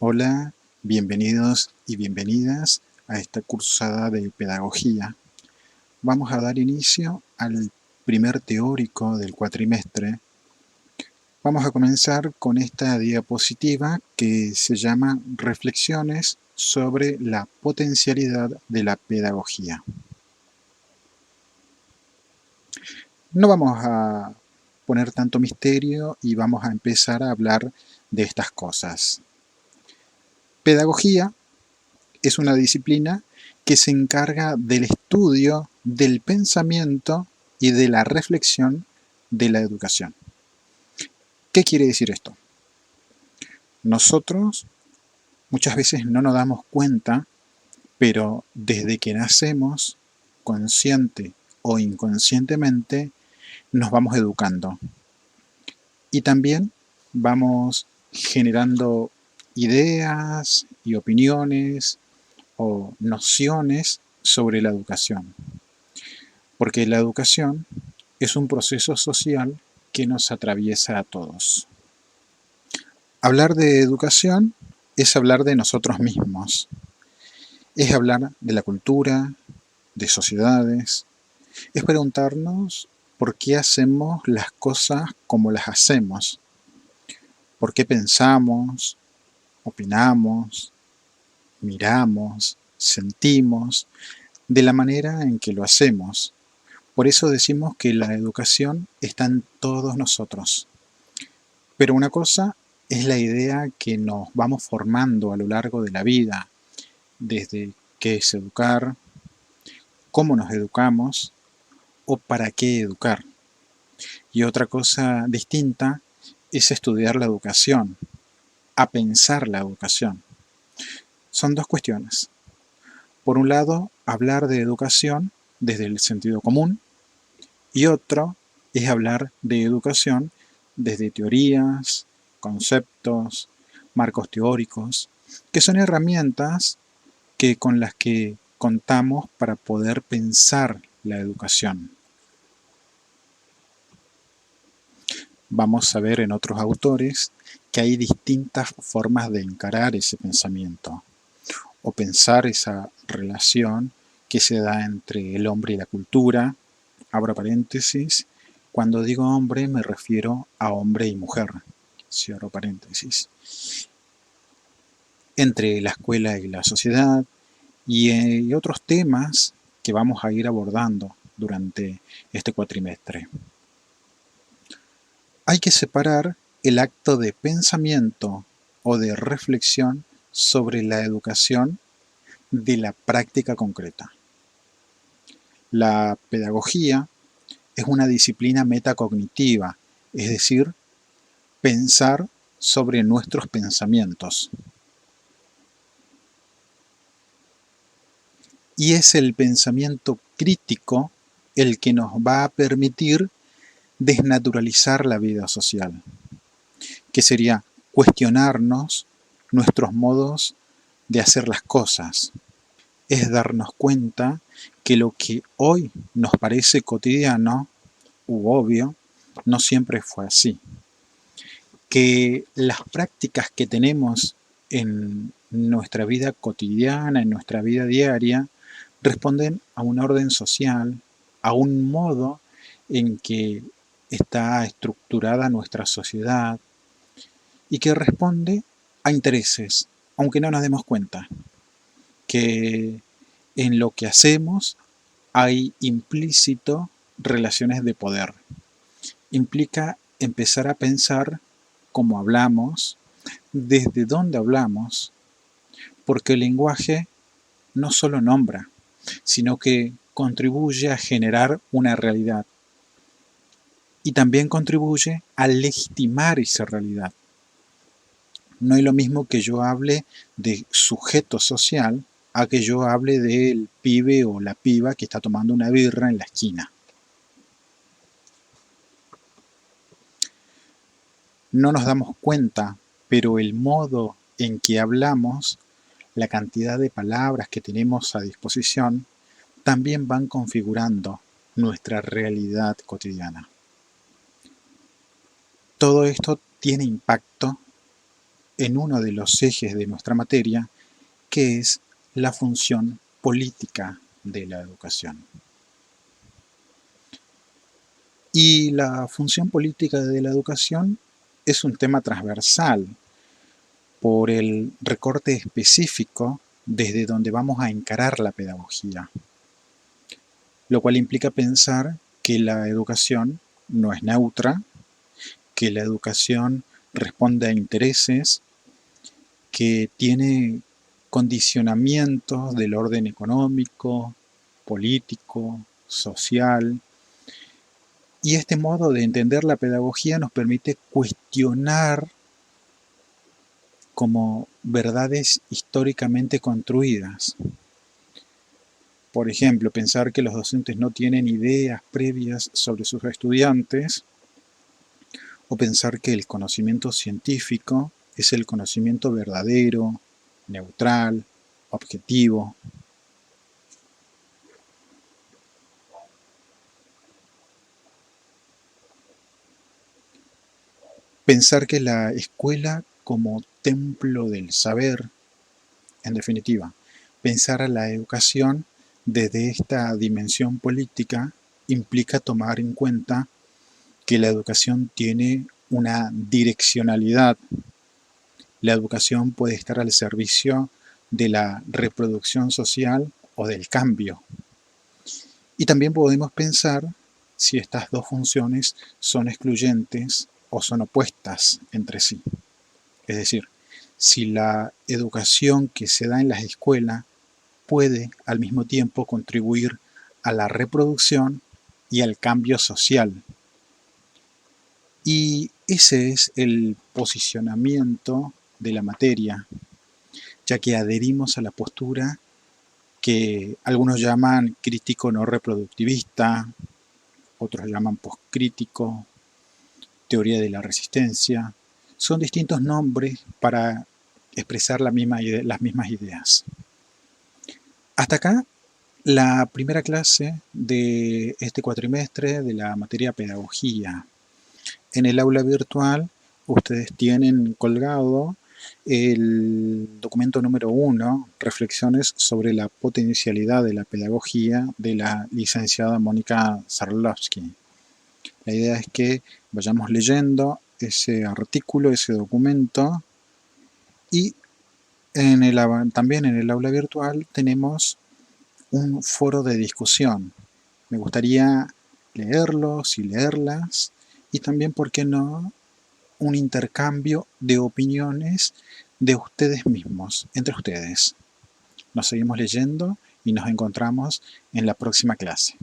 Hola, bienvenidos y bienvenidas a esta cursada de pedagogía. Vamos a dar inicio al primer teórico del cuatrimestre. Vamos a comenzar con esta diapositiva que se llama Reflexiones sobre la potencialidad de la pedagogía. No vamos a poner tanto misterio y vamos a empezar a hablar de estas cosas. Pedagogía es una disciplina que se encarga del estudio, del pensamiento y de la reflexión de la educación. ¿Qué quiere decir esto? Nosotros muchas veces no nos damos cuenta, pero desde que nacemos, consciente o inconscientemente, nos vamos educando. Y también vamos generando ideas y opiniones o nociones sobre la educación. Porque la educación es un proceso social que nos atraviesa a todos. Hablar de educación es hablar de nosotros mismos, es hablar de la cultura, de sociedades, es preguntarnos por qué hacemos las cosas como las hacemos, por qué pensamos, opinamos, miramos, sentimos, de la manera en que lo hacemos. Por eso decimos que la educación está en todos nosotros. Pero una cosa es la idea que nos vamos formando a lo largo de la vida, desde qué es educar, cómo nos educamos o para qué educar. Y otra cosa distinta es estudiar la educación, a pensar la educación. Son dos cuestiones. Por un lado, hablar de educación desde el sentido común y otro es hablar de educación desde teorías, conceptos, marcos teóricos, que son herramientas con las que contamos para poder pensar la educación. Vamos a ver en otros autores que hay distintas formas de encarar ese pensamiento o pensar esa relación que se da entre el hombre y la cultura. Abro paréntesis, cuando digo hombre me refiero a hombre y mujer, cierro paréntesis, entre la escuela y la sociedad y otros temas que vamos a ir abordando durante este cuatrimestre. Hay que separar el acto de pensamiento o de reflexión sobre la educación de la práctica concreta. La pedagogía es una disciplina metacognitiva, es decir, pensar sobre nuestros pensamientos. Y es el pensamiento crítico el que nos va a permitir desnaturalizar la vida social, que sería cuestionarnos nuestros modos de hacer las cosas. Es darnos cuenta que lo que hoy nos parece cotidiano u obvio, no siempre fue así. Que las prácticas que tenemos en nuestra vida cotidiana, en nuestra vida diaria, responden a un orden social, a un modo en que está estructurada nuestra sociedad y que responde a intereses, aunque no nos demos cuenta, que en lo que hacemos hay implícito relaciones de poder. Implica empezar a pensar cómo hablamos, desde dónde hablamos, porque el lenguaje no solo nombra, sino que contribuye a generar una realidad y también contribuye a legitimar esa realidad. No es lo mismo que yo hable de sujeto social a que yo hable del pibe o la piba que está tomando una birra en la esquina. No nos damos cuenta, pero el modo en que hablamos, la cantidad de palabras que tenemos a disposición, también van configurando nuestra realidad cotidiana. Todo esto tiene impacto en uno de los ejes de nuestra materia, que es la función política de la educación. Y la función política de la educación es un tema transversal por el recorte específico desde donde vamos a encarar la pedagogía, lo cual implica pensar que la educación no es neutra, que la educación responde a intereses, que tiene condicionamientos del orden económico, político, social, y este modo de entender la pedagogía nos permite cuestionar como verdades históricamente construidas. Por ejemplo, pensar que los docentes no tienen ideas previas sobre sus estudiantes, o pensar que el conocimiento científico es el conocimiento verdadero, neutral, objetivo. Pensar que la escuela como templo del saber, en definitiva, pensar a la educación desde esta dimensión política implica tomar en cuenta que la educación tiene una direccionalidad. La educación puede estar al servicio de la reproducción social o del cambio. Y también podemos pensar si estas dos funciones son excluyentes o son opuestas entre sí. Es decir, si la educación que se da en las escuelas puede al mismo tiempo contribuir a la reproducción y al cambio social. Y ese es el posicionamiento de la materia, ya que adherimos a la postura que algunos llaman crítico no reproductivista, otros llaman postcrítico, teoría de la resistencia. Son distintos nombres para expresar las mismas ideas. Hasta acá la primera clase de este cuatrimestre de la materia pedagogía. En el aula virtual ustedes tienen colgado el documento número 1, Reflexiones sobre la potencialidad de la pedagogía, de la licenciada Mónica Zarlowski. La idea es que vayamos leyendo ese artículo, ese documento, y también en el aula virtual tenemos un foro de discusión. Me gustaría leerlos y leerlas, y también, ¿por qué no?, un intercambio de opiniones de ustedes mismos, entre ustedes. Nos seguimos leyendo y nos encontramos en la próxima clase.